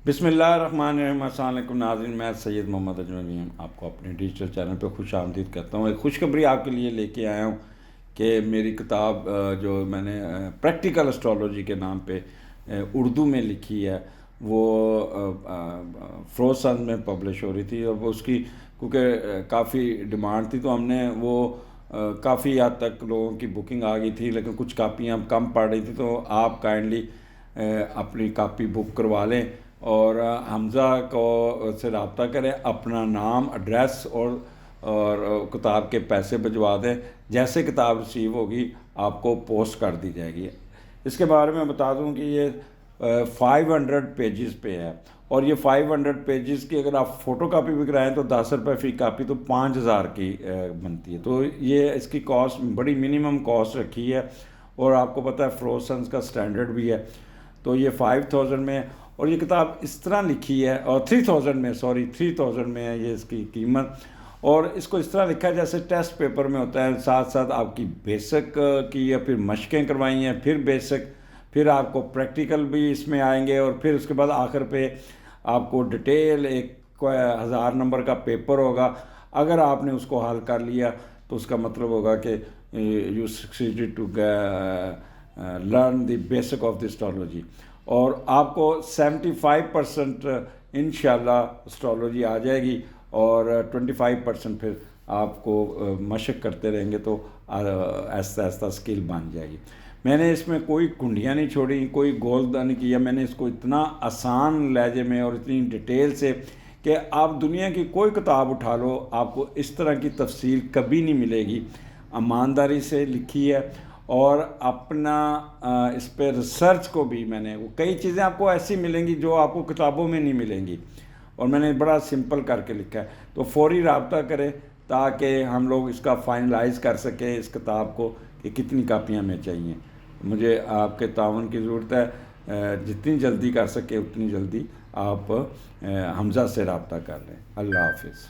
बिस्मिल्लाहिर्रहमानिर्रहीम। अस्सलाम वालेकुम नाज़रीन, मैं सैयद मोहम्मद अजमल आप को अपने डिजिटल चैनल पे खुश आमदीद करता हूँ। एक खुशखबरी आपके लिए लेके आया हूँ कि मेरी किताब जो मैंने प्रैक्टिकल एस्ट्रोलॉजी के नाम पे उर्दू में लिखी है वो फ्रोसन में पब्लिश हो रही थी, और वो उसकी क्योंकि काफ़ी डिमांड थी तो हमने वो काफ़ी हद तक लोगों की बुकिंग आ गई थी, लेकिन कुछ कापियाँ कम पड़ रही थी, तो आप काइंडली अपनी कापी बुक करवा लें और हमज़ा को से रब्ता करें, अपना नाम, एड्रेस और किताब के पैसे भिजवा दें। जैसे किताब रिसीव होगी आपको पोस्ट कर दी जाएगी। इसके बारे में बता दूं कि ये 500 पेजेस पे है, और ये 500 पेजेस की अगर आप फ़ोटो कापी भी कराएँ तो 10 रुपये फ़ी कापी, तो 5000 की बनती है। तो ये इसकी कॉस्ट बड़ी मिनिमम कॉस्ट रखी है, और आपको पता है फ्रोसन्स का स्टैंडर्ड भी है, तो ये 5000 में है। और ये किताब इस तरह लिखी है, और 3000 में है ये इसकी कीमत। और इसको इस तरह लिखा है जैसे टेस्ट पेपर में होता है, साथ साथ आपकी बेसिक की या फिर मशक़ें करवाई हैं, फिर बेसिक, फिर आपको प्रैक्टिकल भी इसमें आएंगे, और फिर उसके बाद आखिर पे आपको डिटेल एक 1000 नंबर का पेपर होगा। अगर आपने उसको हल कर लिया तो उसका मतलब होगा कि you succeeded to learn the basic of the astrology, और आपको 75% इंशाल्लाह एस्ट्रोलॉजी आ जाएगी, और 25% फिर आपको मशक करते रहेंगे तो आहिस्ता आहिस्ता स्किल बन जाएगी। मैंने इसमें कोई कुंडियाँ नहीं छोड़ी, कोई गोलदा नहीं किया। मैंने इसको इतना आसान लहजे में और इतनी डिटेल से कि आप दुनिया की कोई किताब उठा लो, आपको इस तरह की तफसील कभी नहीं मिलेगी। ईमानदारी से लिखी है, और अपना इस पर रिसर्च को भी मैंने, वो कई चीज़ें आपको ऐसी मिलेंगी जो आपको किताबों में नहीं मिलेंगी, और मैंने बड़ा सिंपल करके लिखा है। तो फौरी रब्ता करें ताकि हम लोग इसका फाइनलाइज कर सकें इस किताब को कि कितनी कापियाँ हमें चाहिए। मुझे आपके तावन की ज़रूरत है, जितनी जल्दी कर सके उतनी जल्दी आप हमज़ा से रब्ता कर लें। अल्लाह हाफिज़।